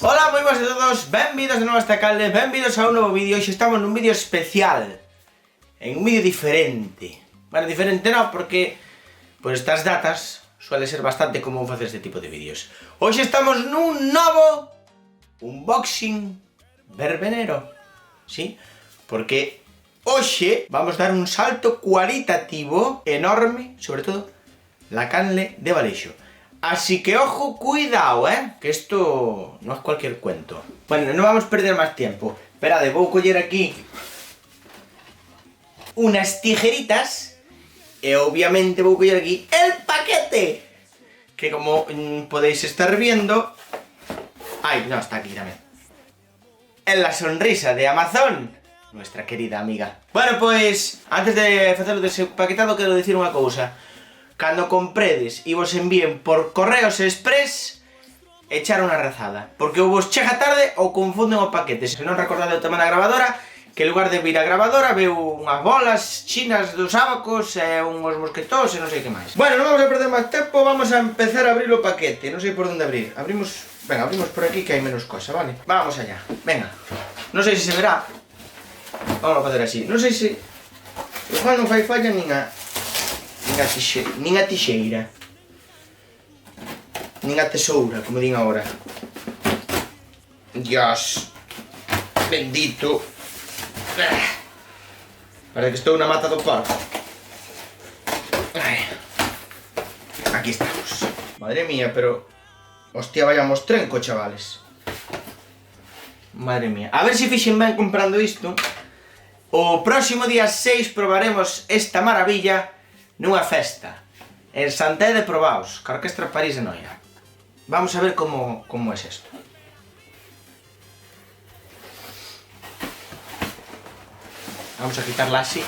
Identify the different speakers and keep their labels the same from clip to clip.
Speaker 1: Hola, moi boas a todos, benvidos de novo a esta calde, benvidos a un novo vídeo. Hoxe estamos nun vídeo especial, en un vídeo diferente. Bueno, diferente non, porque por estas datas suele ser bastante común facer este tipo de vídeos. Hoxe estamos nun novo unboxing verbenero, ¿sí? Porque hoxe vamos dar un salto cualitativo enorme, sobre todo la canle de Valeixo. Así que ojo, cuidado, que esto no es cualquier cuento. Bueno, no vamos a perder más tiempo. Esperad, voy a coger aquí unas tijeritas y obviamente voy a coger aquí el paquete, que como podéis estar viendo... ¡Ay, no, está aquí también! En la sonrisa de Amazon, nuestra querida amiga. Bueno, pues, antes de hacer o desempaquetado, quero decir unha cousa. Cando compredes e vos envíen por correos express, echar unha rezada, porque ou vos chega tarde ou confunden o paquete. Se non recordade o tema da grabadora, que en lugar de vir a grabadora veu unhas bolas chinas dos abacos e uns mosquetós e non sei que máis. Bueno, non vamos a perder máis tempo, vamos a empezar a abrir o paquete. Non sei por onde abrir. Abrimos... Venga, abrimos por aquí que hai menos cosa, vale? Vamos allá, venga. Non sei se se verá. Vamos a facer así. Non sei se... Igual non fai falla nin a tixeira, nin a tesoura, como din agora. Dios bendito. Parece que estou na mata do porco. Aquí estamos. Madre mía, pero... Hostia, vayamos trenco, chavales. Madre mía. A ver se fixen ben comprando isto. O próximo día 6 probaremos esta maravilla nunha festa en Santé de Probaos, ca Orquestra París de Noia. Vamos a ver como é isto. Vamos a quitarla así.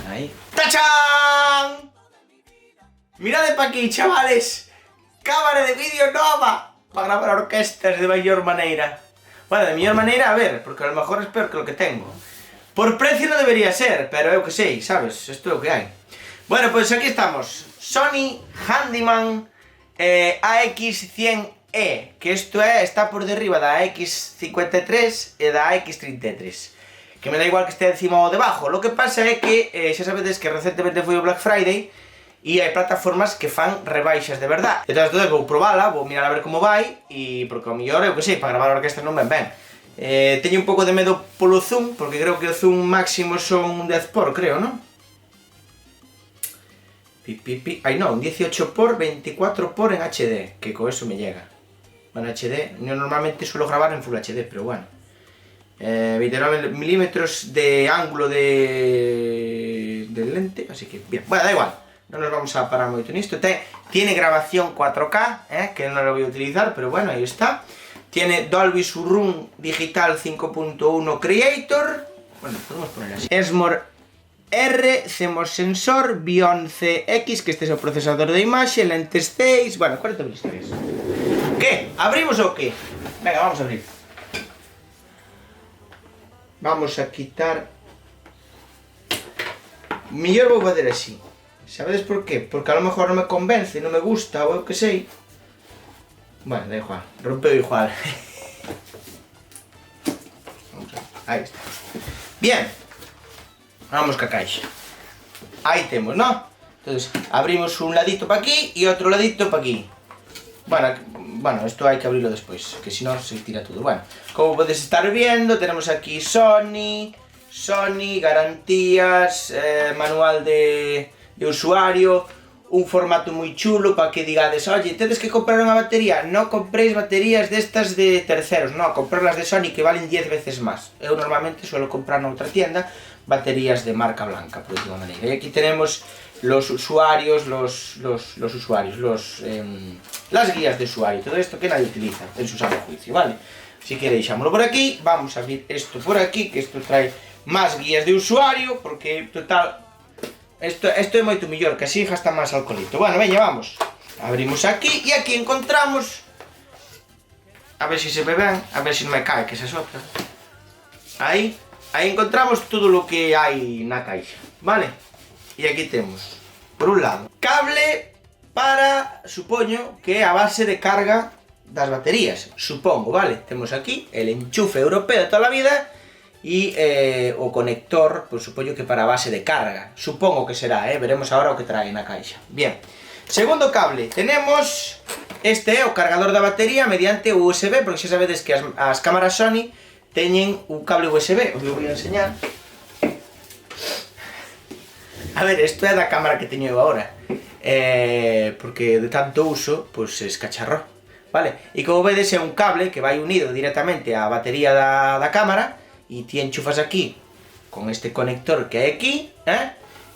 Speaker 1: Aí. ¡Tachán! Mirade pa aquí, chavales. Cámara de vídeo nova para gravar orquestas de maior maneira. Bueno, de mellor maneira, a ver, porque a lo mejor es peor que lo que tengo. Por precio no debería ser, pero eu que sei, sabes? Isto é o que hai. Bueno, pues aquí estamos, Sony Handyman AX100E, que isto está por derriba da AX53 e da AX33, que me da igual que este encima ou debajo. Lo que pasa é que, xa sabedes que recentemente foi o Black Friday e hai plataformas que fan rebaixas de verdad. Entón, vou probala, vou mirar a ver como vai, e porque ao mellor, eu que sei, para gravar a orquestra non ven ben. Teño un pouco de medo polo zoom, porque creo que o zoom máximo son 10 por, creo, non? Ai non, 18 por 24 por en HD, que co eso me llega. Bueno, HD, yo normalmente suelo grabar en Full HD, pero bueno. 29 milímetros de ángulo de lente, así que bien. Bueno, da igual, no nos vamos a parar moito nisto. Tiene grabación 4K, que no lo voy a utilizar, pero bueno, ahí está. Tiene Dolby Surround Digital 5.1 Creator. Bueno, podemos poner así. Esmor R, CMOS sensor, Bion CX, que este é o procesador de imaxe, lentes 6, bueno, 40 mil historias. ¿Qué? ¿Abrimos o qué? Venga, vamos a abrir. Vamos a quitar... Mellor vou fazer así. Sabedes por qué? Porque a lo mejor non me convence, non me gusta, ou eu que sei. Bueno, da igual, rompeu igual. Ahí está. Bien. Vamos ca caixa. Aí temos, ¿no? Entonces, abrimos un ladito pa aquí e outro ladito pa aquí. Bueno, esto hai que abrirlo despois, que si non se tira todo. Bueno, como podes estar viendo, tenemos aquí Sony, garantías, manual de usuario, un formato moi chulo para que digades, oye, tedes que comprar unha batería, non compréis baterías destas de terceros, non, comprarlas de Sony que valen 10 veces máis. Eu normalmente suelo comprar noutra tienda baterías de marca blanca, por última maneira. Y aquí tenemos los usuarios, las guías de usuario, todo esto que nadie utiliza en su sano juicio, ¿vale? Si que deixámoslo por aquí, vamos a abrir esto por aquí, que esto trae más guías de usuario, porque total, esto é moito mellor, que así gasta máis alcoholito. Bueno, veña, vamos. Abrimos aquí, e aquí encontramos, a ver si se ve ben, a ver si non me cae, que se sopla. Aí encontramos todo lo que hai na caixa, vale? E aquí temos, por un lado, cable para, supoño, que é a base de carga das baterías, supongo, vale? Temos aquí el enchufe europeo de toda a vida e o conector, pues supoño que para a base de carga. Supongo que será, veremos agora o que trae na caixa. Bien, segundo cable, tenemos este o cargador da batería mediante USB, porque xa sabedes que as cámaras Sony teñen un cable USB, os lo voy a enseñar. A ver, isto é da cámara que teño eu agora, porque de tanto uso, pois se escacharró, vale? E como vedes é un cable que vai unido directamente á batería da cámara e ti enchufas aquí con este conector que hai aquí,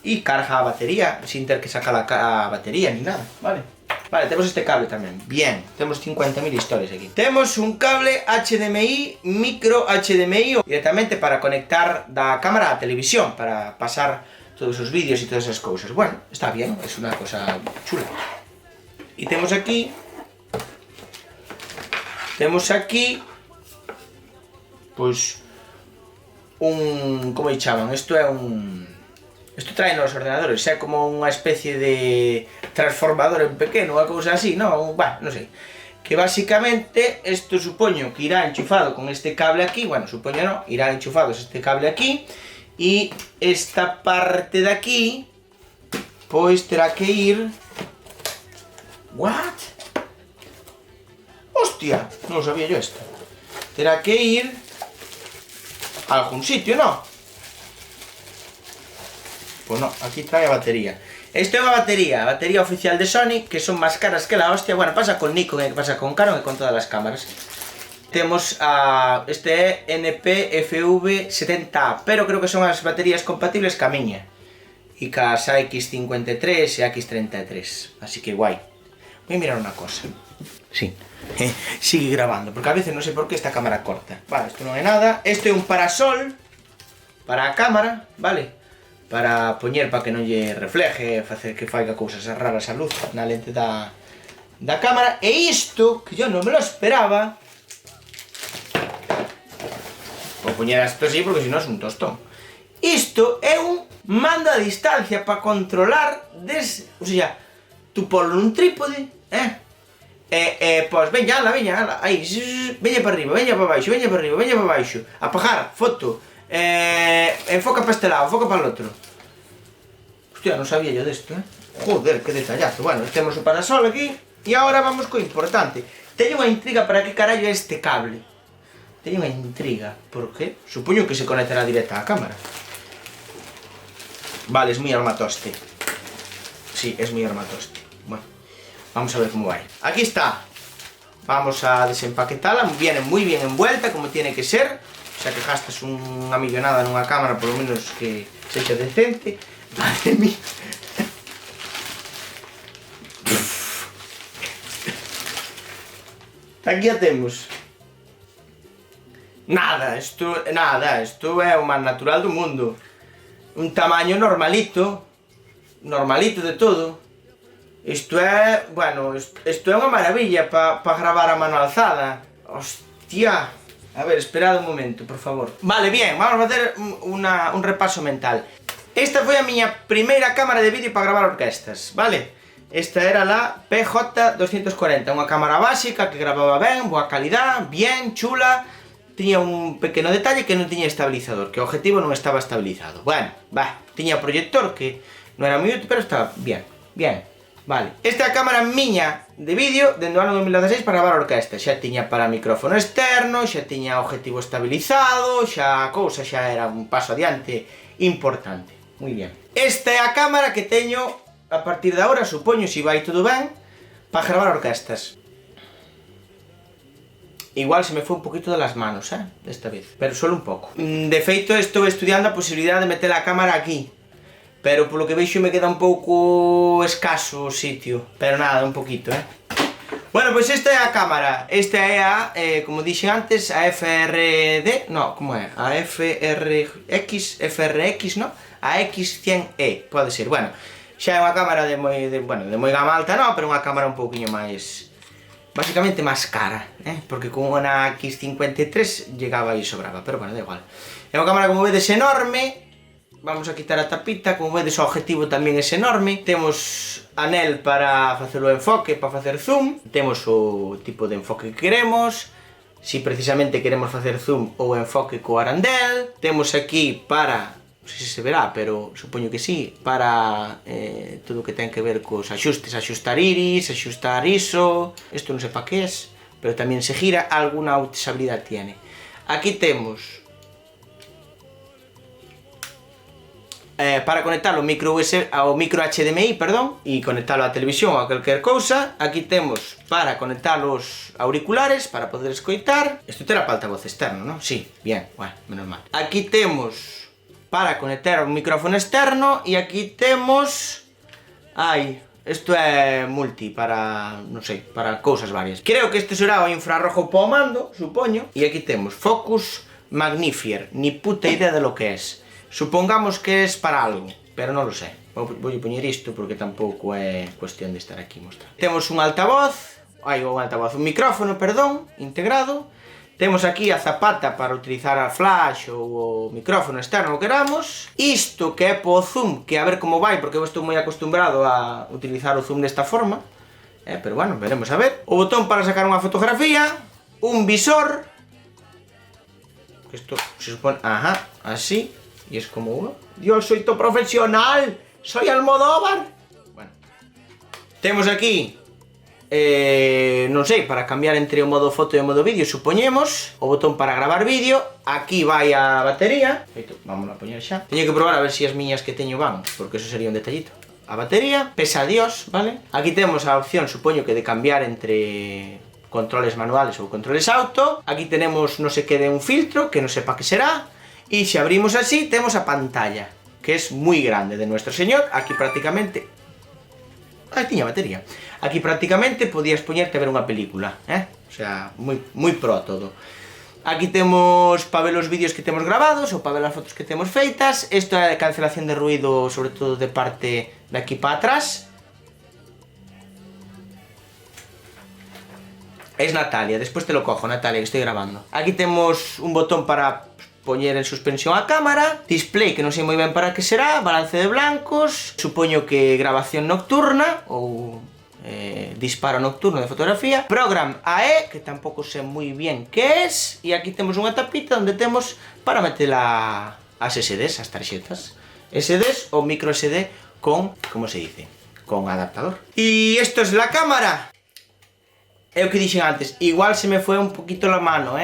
Speaker 1: e carga a batería sin ter que sacar a batería ni nada, vale? Vale, temos este cable tamén, bien, temos 50.000 historias aquí. Temos un cable HDMI, micro HDMI, directamente para conectar da cámara á televisión, para pasar todos os vídeos e todas esas cousas. Bueno, está bien, es una cosa chula. E temos aquí, pois, como lle chaman? Isto é isto trae nos ordenadores, é como unha especie de transformador en pequeno, unha cousa así, non? Non sei. Que basicamente, isto supoño que irá enchufado con este cable aquí, bueno, supoño non, irá enchufado este cable aquí, e esta parte de aquí, pois terá que ir... What? Hostia, non sabía yo esto. Terá que ir a algún sitio, ¿no? Pues no, aquí trae a batería. Esto é unha batería oficial de Sony, que son máis caras que la hostia. Bueno, pasa con Nikon, pasa con Canon e con todas as cámaras. Temos este é NP-FV70A, pero creo que son as baterías compatibles ca miña e cas AX53 e AX33, así que guai. Voy a mirar unha cosa. Sí, sigue grabando, porque a veces non sei por que esta cámara corta. Vale, isto non é nada. Este é un parasol para a cámara, vale? Para poñer para que non lle refleje, facer que faiga cousas raras a luz na lente da cámara. E isto, que yo non me lo esperaba, vou poñer esto así porque si no es un tostón. Isto é un mando a distancia para controlar o sea, tú ponlo nun trípode, pois veña, ala, aí, veña para arriba, veña para baixo, veña para arriba, veña para baixo, apagar, foto, enfoca para este lado, enfoca para el otro. Hostia, non sabía yo desto, Joder, que detallazo. Bueno, temos o parasol aquí, e agora vamos co importante. Teño unha intriga para que carallo é este cable. Teño unha intriga, porque supoño que se conectará directa á cámara. Vale, es muy armatoste. Sí, es muy armatoste. Bueno, vamos a ver cómo va. Aquí está. Vamos a desempaquetarla. Viene muy bien envuelta, como tiene que ser. O sea que gastas unha millonada nunha cámara, por lo menos que sexa decente. Madre mía. Aquí a temos. Nada, isto é o máis natural do mundo. Un tamaño normalito de todo. Isto é, bueno, isto é unha maravilla para gravar a mano alzada. Hostia. A ver, esperad un momento, por favor. Vale, bien, vamos a facer un repaso mental. Esta foi a miña primeira cámara de vídeo para gravar orquestas, vale? Esta era la PJ240, unha cámara básica que gravaba ben, boa calidad, bien, chula. Tiña un pequeno detalle que non tiña estabilizador, que o objetivo non estaba estabilizado. Bueno, tiña proyector que non era moi útil, pero estaba bien, vale. Esta é a cámara miña de vídeo dende o ano 2016 para gravar orquesta. Xa tiña para micrófono externo, xa tiña objetivo estabilizado, xa a cousa xa era un paso adiante importante. Moi bien. Esta é a cámara que teño a partir de agora, supoño, se vai todo ben, para gravar orquestas. Igual se me foi un poquito de las manos, desta vez, pero solo un pouco. De feito, estou estudiando a posibilidade de meter a cámara aquí, pero polo que veixo me queda un pouco escaso o sitio, pero nada, un poquito, Bueno, pois esta é a cámara, esta é a, como dixen antes, a FRD, no, como é? A FRX, no? A X100E, pode ser, bueno, xa é unha cámara de moi gama alta, no, pero unha cámara un pouquiño máis... Básicamente máis cara, porque con unha X53 llegaba e sobraba, pero bueno, da igual. É unha cámara, como vedes, enorme, vamos a quitar a tapita, como vedes o objetivo tamén é enorme. Temos anel para facer o enfoque, para facer zoom. Temos o tipo de enfoque que queremos, si precisamente queremos facer zoom ou enfoque co arandel. Temos aquí para, non sei se se verá, pero supoño que sí, para todo o que ten que ver cos axustes, axustar iris, axustar ISO. Isto non sei pa que é, pero tamén se gira, alguna usabilidade tiene. Aquí temos para conectar o micro USB, ao micro HDMI, perdón, e conectalo á televisión ou a calquer cousa. Aquí temos para conectar os auriculares para poder escoitar. Isto terá para altavoz externo, non? Sí, bien, bueno, menos mal. Aquí temos para conectar un micrófono externo e aquí temos... isto é multi para, non sei, para cousas varias. Creo que este será o infrarrojo para o mando, supoño. E aquí temos Focus Magnifier, ni puta idea de lo que es. Supongamos que es para algo, pero non lo sé. Vou poñer isto porque tampouco é cuestión de estar aquí mostrando. Temos un altavoz, un micrófono, perdón, integrado. Temos aquí a zapata para utilizar a flash ou o micrófono externo, o que queramos. Isto que é po zoom, que a ver como vai, porque eu estou moi acostumbrado a utilizar o zoom desta forma. Pero bueno, veremos a ver. O botón para sacar unha fotografía, un visor. Isto se supone, así. Y es como, Dios, soy todo profesional, soy Almodóvar. Bueno, temos aquí, non sei, para cambiar entre o modo foto e o modo vídeo, supoñemos, o botón para gravar vídeo. Aquí vai a batería, vamos a poñer xa. Teño que probar a ver se as miñas que teño van, porque eso sería un detallito. A batería, pesa Dios, vale? Aquí temos a opción, supoño que de cambiar entre controles manuales ou controles auto. Aquí tenemos non sei que de un filtro, que non sei pa que será. Y si abrimos así, tenemos a pantalla, que es muy grande, de Nuestro Señor. Aquí prácticamente... tiña batería. Aquí prácticamente podías poñerte a ver unha película, O sea, moi pro todo. Aquí temos para ver os vídeos que temos grabados, ou para ver as fotos que temos feitas. Isto é a cancelación de ruido, sobre todo de parte de aquí para atrás. Es Natalia, despois te lo cojo, Natalia, que estoy grabando. Aquí temos un botón para poñer en suspensión a cámara, display que non sei moi ben para que será, balance de blancos, supoño que grabación nocturna ou disparo nocturno de fotografía, program AE, que tampouco sei moi bien que es, e aquí temos unha tapita onde temos para meter as SDs, as tarxetas, SDs ou micro SD con, como se dice, con adaptador. E isto es la cámara. É o que dixen antes, igual se me foi un poquito la mano,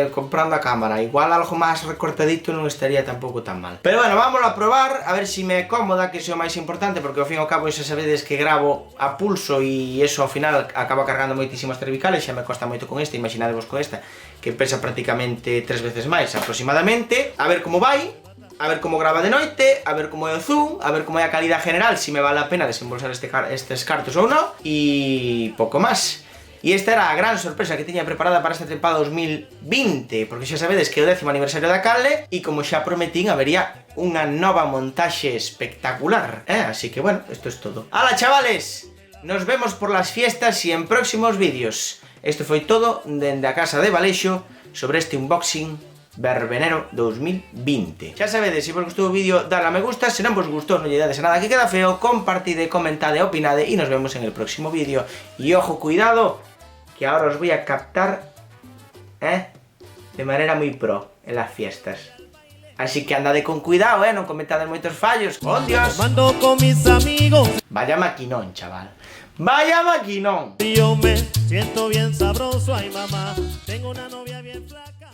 Speaker 1: comprando a cámara. Igual algo máis recortadito non estaría tampouco tan mal. Pero bueno, vámonos a probar, a ver se me é cómoda, que é o máis importante, porque ao fin e ao cabo xa sabedes que gravo a pulso e eso ao final acaba cargando moitísimas cervicales, xa me costa moito con esta, imaginadevos con esta, que pesa prácticamente 3 veces máis aproximadamente. A ver como vai, a ver como grava de noite, a ver como é o zoom, a ver como é a calidad general, se me vale a pena desembolsar estes cartos ou non, e pouco máis. E esta era a gran sorpresa que tiña preparada para esta tempada 2020, porque xa sabedes que é o 10º aniversario da canle, e como xa prometín, habería unha nova montaxe espectacular, Así que bueno, esto es todo. ¡Hala, chavales! Nos vemos por las fiestas y en próximos vídeos. Esto foi todo dende a casa de Valexo sobre este unboxing Verbenero 2020. Xa sabedes, se vos gustou o vídeo, dale a me gusta, se non vos gustou, non lle dades a nada que queda feo, compartide, comentade, opinade e nos vemos en el próximo vídeo. Y ojo, cuidado, que ahora os voy a captar, de manera muy pro en las fiestas. Así que andade con cuidado, non cometades moitos fallos. ¡Oh, Dios!
Speaker 2: Mando con mis amigos.
Speaker 1: Vaya maquinón, chaval. ¡Vaya maquinón!
Speaker 2: Yo me siento bien sabroso, ay mamá, tengo una novia bien flaca.